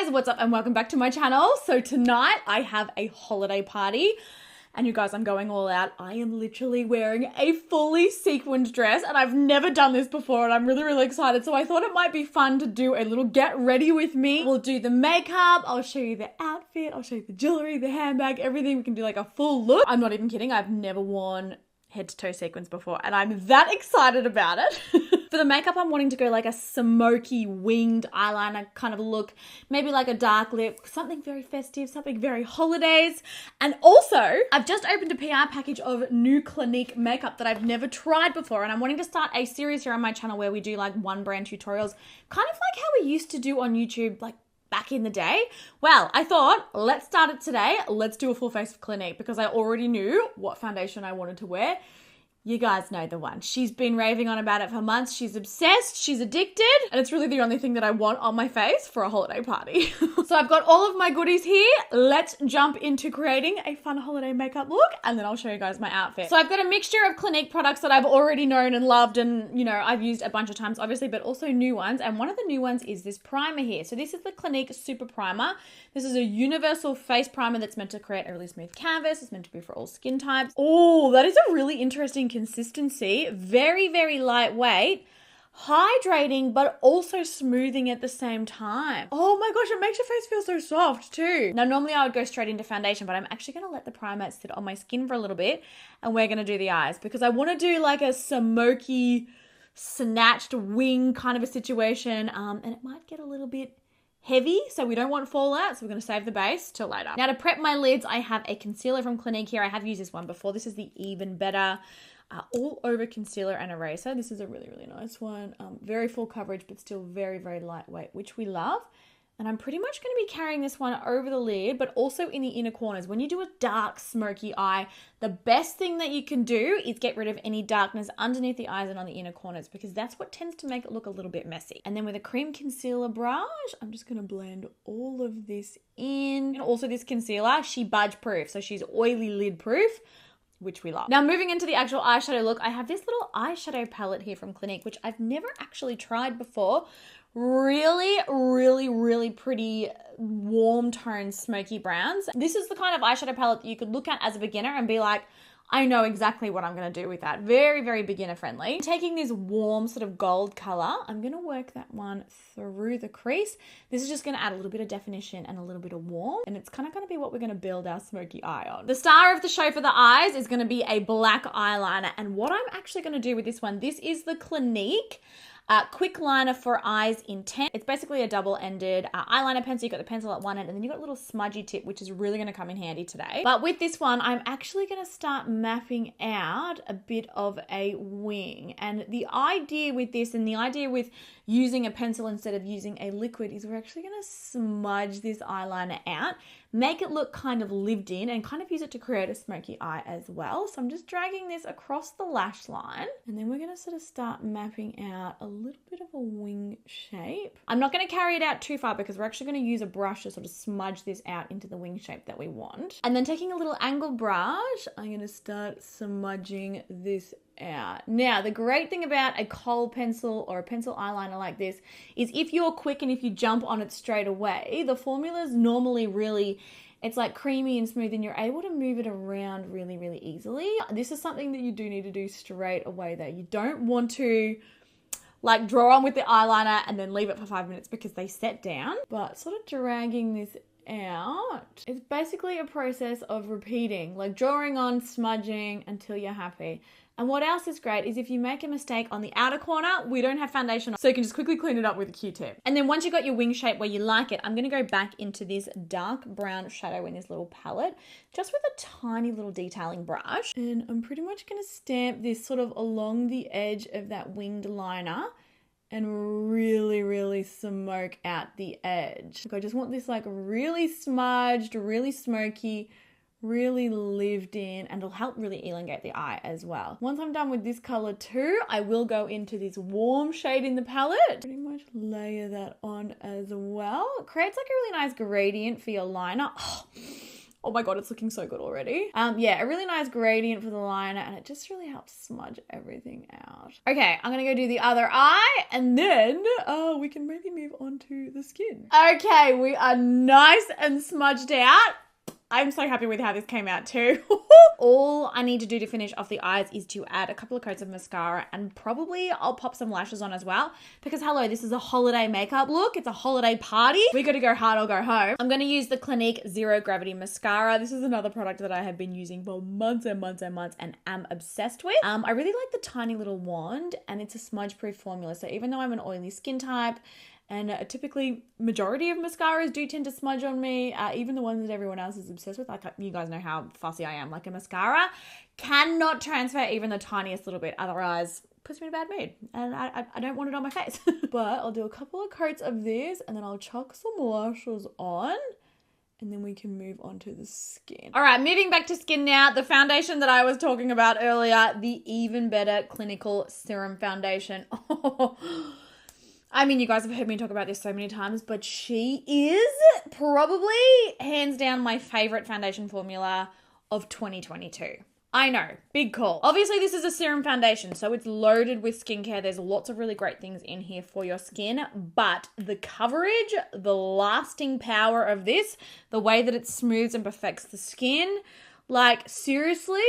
guys, what's up and welcome back to my channel. So tonight I have a holiday party and you guys, I'm going all out. I am literally wearing a fully sequined dress and I've never done this before and I'm really excited. So I thought it might be fun to do a little get ready with me. We'll do the makeup, I'll show you the outfit, I'll show you the jewelry, the handbag, everything. We can do like a full look. I'm not even kidding, I've never worn head to toe sequins before and I'm that excited about it. For the makeup, I'm wanting to go like a smoky winged eyeliner kind of look, maybe like a dark lip, something very festive, something very holidays. And also, I've just opened a PR package of new Clinique makeup that I've never tried before, and I'm wanting to start a series here on my channel where we do like one brand tutorials, kind of like how we used to do on YouTube, like back in the day. Well, I thought, let's start it today. Let's do a full face of Clinique because I already knew what foundation I wanted to wear. You guys know the one. She's been raving on about it for months. She's obsessed, she's addicted, and it's really the only thing that I want on my face for a holiday party. So I've got all of my goodies here. Let's jump into creating a fun holiday makeup look, and then I'll show you guys my outfit. So I've got a mixture of Clinique products that I've already known and loved and, you know, I've used a bunch of times, obviously, but also new ones. And one of the new ones is this primer here. So this is the Clinique Super Primer. This is a universal face primer that's meant to create a really smooth canvas. It's meant to be for all skin types. Oh, that is a really interesting consistency. Very lightweight, hydrating, but also smoothing at the same time. Oh my gosh, it makes your face feel so soft too. Now, normally I would go straight into foundation, but I'm actually going to let the primer sit on my skin for a little bit and we're going to do the eyes because I want to do like a smoky, snatched wing kind of a situation, and it might get a little bit heavy, so we don't want fallout, so we're going to save the base till later. Now, to prep my lids, I have a concealer from Clinique here. I have used this one before. This is the Even Better all over concealer and eraser. This is a really nice one. Very full coverage, but still very lightweight, which we love. And I'm pretty much going to be carrying this one over the lid, but also in the inner corners. When you do a dark, smoky eye, the best thing that you can do is get rid of any darkness underneath the eyes and on the inner corners because that's what tends to make it look a little bit messy. And then with a cream concealer brush, I'm just going to blend all of this in. And also this concealer, she budge proof, so she's oily lid proof, which we love. Now, moving into the actual eyeshadow look, I have this little eyeshadow palette here from Clinique, which I've never actually tried before. Really pretty warm tone smoky browns. This is the kind of eyeshadow palette that you could look at as a beginner and be like, I know exactly what I'm going to do with that. Very beginner friendly. Taking this warm sort of gold color, I'm going to work that one through the crease. This is just going to add a little bit of definition and a little bit of warmth, and it's kind of going to be what we're going to build our smoky eye on. The star of the show for the eyes is going to be a black eyeliner, and what I'm actually going to do with this one, this is the Clinique Quick Liner for Eyes in 10. It's basically a double-ended eyeliner pencil. You've got the pencil at one end and then you've got a little smudgy tip, which is really going to come in handy today. But with this one, I'm actually going to start mapping out a bit of a wing. And the idea with this and the idea with using a pencil instead of using a liquid is we're actually going to smudge this eyeliner out, make it look kind of lived in and kind of use it to create a smoky eye as well. So I'm just dragging this across the lash line and then we're going to sort of start mapping out a little bit of a wing shape. I'm not going to carry it out too far because we're actually going to use a brush to sort of smudge this out into the wing shape that we want. And then taking a little angled brush, I'm going to start smudging this out. Now, the great thing about a kohl pencil or a pencil eyeliner like this is if you're quick and if you jump on it straight away, the formula is normally really, it's like creamy and smooth and you're able to move it around really easily. This is something that you do need to do straight away though. You don't want to like draw on with the eyeliner and then leave it for 5 minutes because they set down, but sort of dragging this out. It's basically a process of repeating, like drawing on, smudging until you're happy. And what else is great is if you make a mistake on the outer corner, we don't have foundation on, so you can just quickly clean it up with a Q-tip. And then once you've got your wing shape where you like it, I'm going to go back into this dark brown shadow in this little palette, just with a tiny little detailing brush. And I'm pretty much going to stamp this sort of along the edge of that winged liner and really smoke out the edge. Like I just want this like really smudged, really smoky, really lived in, and it'll help really elongate the eye as well. Once I'm done with this color too, I will go into this warm shade in the palette. Pretty much layer that on as well. It creates like a really nice gradient for your liner. Oh my God, it's looking so good already. Yeah, a really nice gradient for the liner, and it just really helps smudge everything out. Okay, I'm gonna go do the other eye, and then we can maybe move on to the skin. Okay, we are nice and smudged out. I'm so happy with how this came out too. All I need to do to finish off the eyes is to add a couple of coats of mascara, and probably I'll pop some lashes on as well, because hello, this is a holiday makeup look. It's a holiday party. We got to go hard or go home. I'm going to use the Clinique Zero Gravity Mascara. This is another product that I have been using for months and months and months and am obsessed with. I really like the tiny little wand, and it's a smudge proof formula. So even though I'm an oily skin type, and typically majority of mascaras do tend to smudge on me, even the ones that everyone else is obsessed with. Like, you guys know how fussy I am. Like, a mascara cannot transfer even the tiniest little bit, otherwise puts me in a bad mood, and I don't want it on my face. But I'll do a couple of coats of this, and then I'll chuck some lashes on, and then we can move on to the skin. All right, moving back to skin now. The foundation that I was talking about earlier, the Even Better Clinical Serum Foundation. I mean, you guys have heard me talk about this so many times, but she is probably hands down my favorite foundation formula of 2022. I know, big call. Obviously, this is a serum foundation, so it's loaded with skincare. There's lots of really great things in here for your skin, but the coverage, the lasting power of this, the way that it smooths and perfects the skin, like, seriously,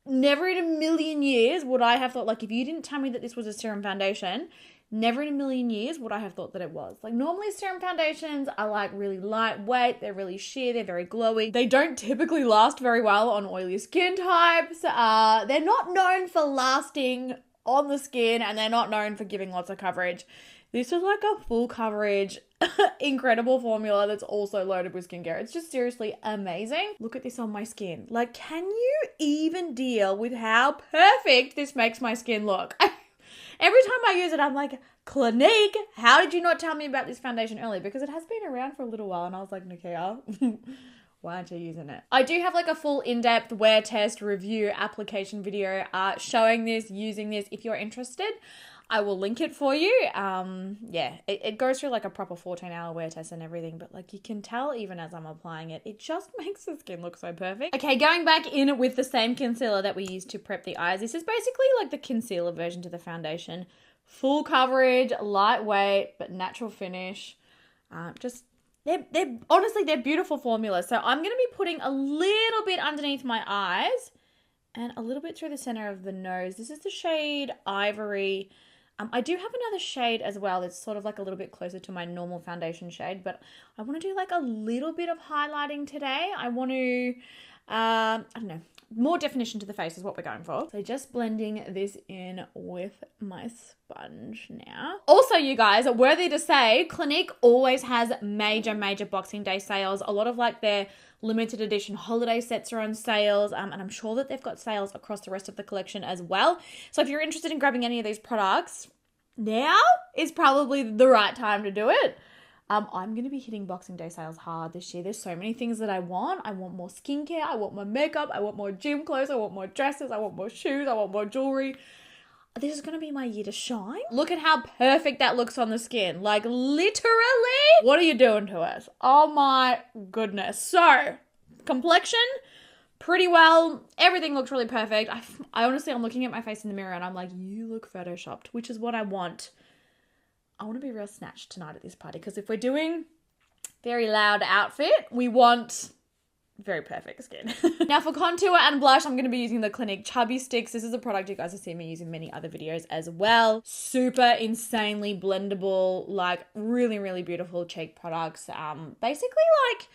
never in a million years would I have thought, like, if you didn't tell me that this was a serum foundation, never in a million years would I have thought that it was. Like, normally serum foundations are like really lightweight, they're really sheer, they're very glowy. They don't typically last very well on oily skin types. They're not known for lasting on the skin, and they're not known for giving lots of coverage. This is like a full coverage, incredible formula that's also loaded with skincare. It's just seriously amazing. Look at this on my skin. Like, can you even deal with how perfect this makes my skin look? Every time I use it, I'm like, Clinique, how did you not tell me about this foundation earlier? Because it has been around for a little while, and I was like, Nikkia, why aren't you using it? I do have like a full in-depth wear test review application video showing this, using this. If you're interested, I will link it for you. Yeah, it goes through like a proper 14-hour wear test and everything, but like, you can tell even as I'm applying it, it just makes the skin look so perfect. Okay, going back in with the same concealer that we used to prep the eyes. This is basically like the concealer version to the foundation. Full coverage, lightweight, but natural finish. They're honestly, they're beautiful formulas. So I'm going to be putting a little bit underneath my eyes and a little bit through the center of the nose. This is the shade Ivory. I do have another shade as well that's sort of like a little bit closer to my normal foundation shade, but I want to do like a little bit of highlighting today. I want to, I don't know, more definition to the face is what we're going for. So just blending this in with my sponge now. Also, you guys, worthy to say, Clinique always has major Boxing Day sales. A lot of like their limited edition holiday sets are on sales, and I'm sure that they've got sales across the rest of the collection as well. So if you're interested in grabbing any of these products, now is probably the right time to do it. I'm going to be hitting Boxing Day sales hard this year. There's so many things that I want. I want more skincare. I want more makeup. I want more gym clothes. I want more dresses. I want more shoes. I want more jewelry. This is going to be my year to shine. Look at how perfect that looks on the skin. Like, literally, what are you doing to us? Oh my goodness. So, complexion, pretty well. Everything looks really perfect. I honestly, I'm looking at my face in the mirror and I'm like, you look photoshopped, which is what I want. I want to be real snatched tonight at this party, because if we're doing very loud outfit, we want very perfect skin. Now for contour and blush, I'm going to be using the Clinique Chubby Sticks. This is a product you guys have seen me use in many other videos as well. Super insanely blendable, like really beautiful cheek products. Basically, like,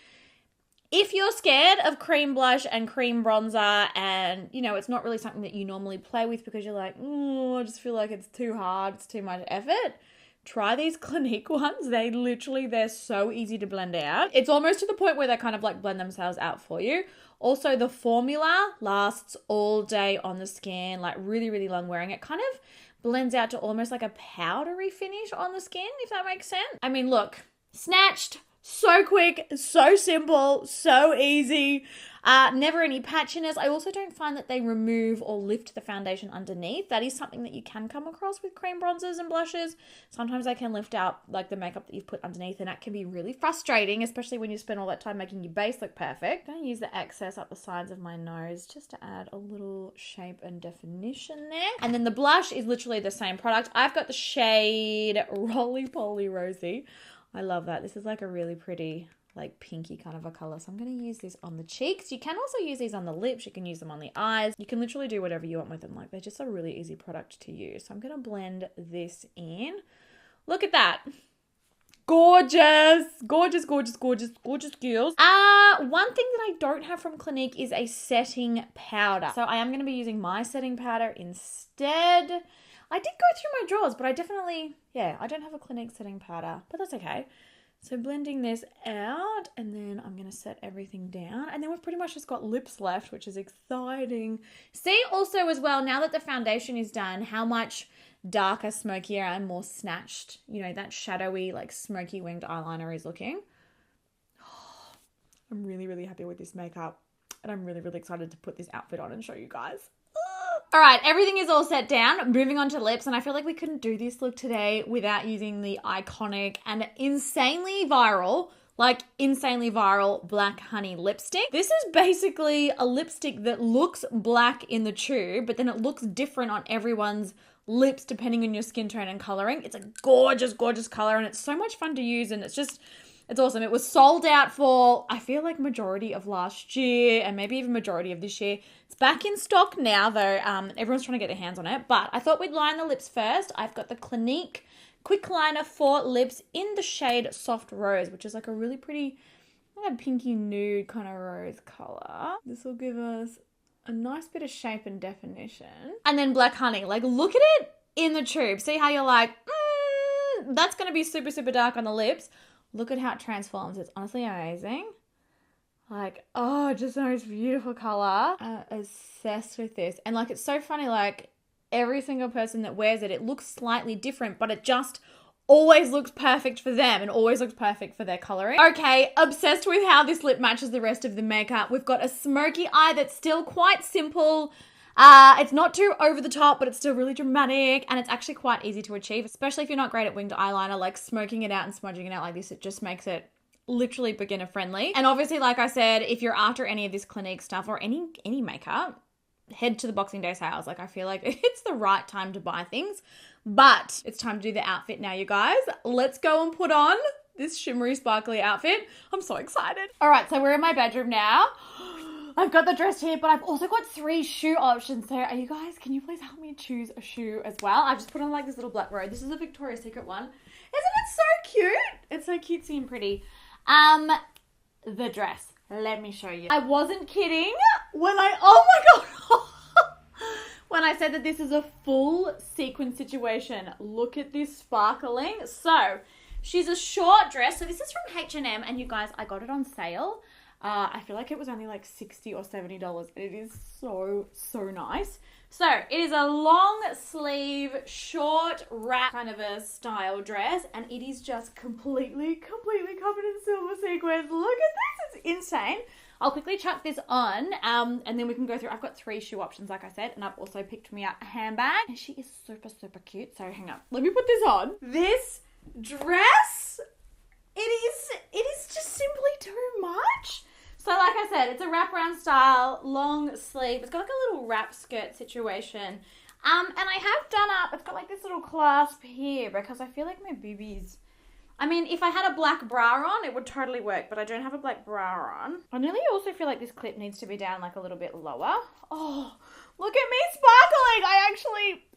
if you're scared of cream blush and cream bronzer and, you know, it's not really something that you normally play with because you're like, I just feel like it's too hard, it's too much effort, try these Clinique ones. They're so easy to blend out. It's almost to the point where they kind of like blend themselves out for you. Also, the formula lasts all day on the skin, like really long wearing. It kind of blends out to almost like a powdery finish on the skin, if that makes sense. I mean, look, snatched, so quick, so simple, so easy. Never any patchiness. I also don't find that they remove or lift the foundation underneath. That is something that you can come across with cream bronzers and blushes. Sometimes they can lift out like the makeup that you've put underneath, and that can be really frustrating, especially when you spend all that time making your base look perfect. I'm going to use the excess up the sides of my nose just to add a little shape and definition there. And then the blush is literally the same product. I've got the shade Roly Poly Rosy. I love that. This is like a really pretty like pinky kind of a color. So I'm going to use this on the cheeks. You can also use these on the lips. You can use them on the eyes. You can literally do whatever you want with them. Like they're just a really easy product to use. So I'm going to blend this in. Look at that. Gorgeous. Gorgeous, gorgeous, gorgeous, gorgeous girls. One thing that I don't have from Clinique is a setting powder. So I am going to be using my setting powder instead. I did go through my drawers, but I don't have a Clinique setting powder, but that's okay. So blending this out, and then I'm going to set everything down. And then we've pretty much just got lips left, which is exciting. See also as well, now that the foundation is done, how much darker, smokier, and more snatched, you know, that shadowy, like smoky winged eyeliner is looking. Oh, I'm really, really happy with this makeup. And I'm really, really excited to put this outfit on and show you guys. All right, everything is all set down. Moving on to lips, and I feel like we couldn't do this look today without using the iconic and insanely viral Black Honey lipstick. This is basically a lipstick that looks black in the tube, but then it looks different on everyone's lips depending on your skin tone and coloring. It's a gorgeous, gorgeous color, and it's so much fun to use, and it's awesome. It was sold out for, I feel like, majority of last year and maybe even majority of this year. It's back in stock now, though. Everyone's trying to get their hands on it, but I thought we'd line the lips first. I've got the Clinique Quick Liner for Lips in the shade Soft Rose, which is like a really pretty, like a pinky nude kind of rose color. This will give us a nice bit of shape and definition. And then Black Honey, like look at it in the tube. See how you're like, that's going to be super, super dark on the lips. Look at how it transforms. It's honestly amazing. Like, oh, just the most beautiful color. I'm obsessed with this. And like, it's so funny, like every single person that wears it, it looks slightly different, but it just always looks perfect for them and always looks perfect for their coloring. Okay, obsessed with how this lip matches the rest of the makeup. We've got a smoky eye that's still quite simple. It's not too over the top, but it's still really dramatic, and it's actually quite easy to achieve, especially if you're not great at winged eyeliner. Like smoking it out and smudging it out like this, it just makes it literally beginner friendly. And obviously, like I said, if you're after any of this Clinique stuff or any makeup, head to the Boxing Day sales. Like I feel like it's the right time to buy things, but it's time to do the outfit now, you guys. Let's go and put on this shimmery sparkly outfit. I'm so excited. All right, so we're in my bedroom now. I've got the dress here, but I've also got 3 shoe options. So are you guys, can you please help me choose a shoe as well? I've just put on like this little black robe. This is a Victoria's Secret one. Isn't it so cute? It's so cutesy and pretty. The dress. Let me show you. I wasn't kidding when oh my God. When I said that this is a full sequin situation. Look at this sparkling. So she's a short dress. So this is from H&M, and you guys, I got it on sale. I feel like it was only like $60 or $70, and it is so, so nice. So it is a long sleeve, short wrap kind of a style dress, and it is just completely covered in silver sequins. Look at this, it's insane. I'll quickly chuck this on, and then we can go through. I've got 3 shoe options, like I said, and I've also picked me up a handbag, and she is super, super cute. So hang on, let me put this on. This dress, it is just simply too much. So like I said, it's a wraparound style, long sleeve. It's got like a little wrap skirt situation. And I have done up, it's got like this little clasp here because I feel like my boobies, I mean, if I had a black bra on, it would totally work, but I don't have a black bra on. I nearly also feel like this clip needs to be down like a little bit lower. Oh, look at me sparkling.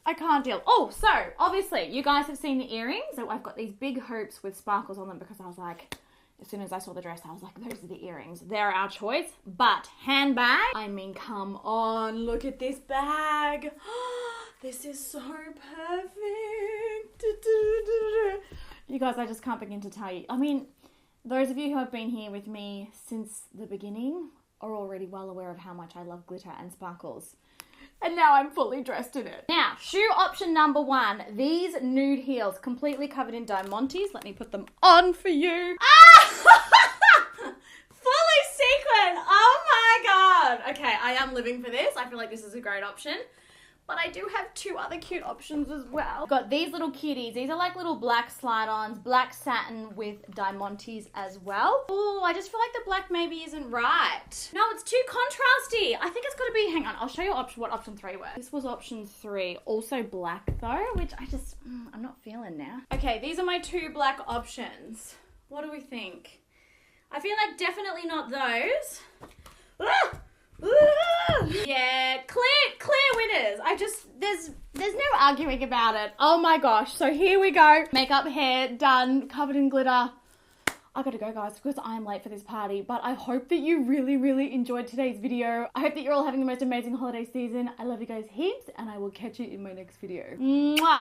I can't deal. Oh, so obviously you guys have seen the earrings. So I've got these big hoops with sparkles on them because I was like, as soon as I saw the dress, I was like, those are the earrings. They're our choice. But handbag, I mean, come on. Look at this bag. This is so perfect. You guys, I just can't begin to tell you. I mean, those of you who have been here with me since the beginning are already well aware of how much I love glitter and sparkles. And now I'm fully dressed in it. Now, shoe option number 1. These nude heels, completely covered in diamantes. Let me put them on for you. Ah! Fully sequin. Oh my living for this. I feel like this is a great option. But I do have two other cute options as well. Got these little cuties. These are like little black slide-ons, black satin with diamantes as well. Oh, I just feel like the black maybe isn't right. No, it's too contrasty. I think it's got to be, hang on, I'll show you what option 3 was. This was option 3, also black though, which I just, I'm not feeling now. Okay, these are my 2 black options. What do we think? I feel like definitely not those. Ah! Yeah, clear winners. There's no arguing about it. Oh my gosh. So here we go. Makeup, hair, done, covered in glitter. I gotta go, guys, because I'm late for this party. But I hope that you really enjoyed today's video. I hope that you're all having the most amazing holiday season. I love you guys heaps, and I will catch you in my next video. Mwah!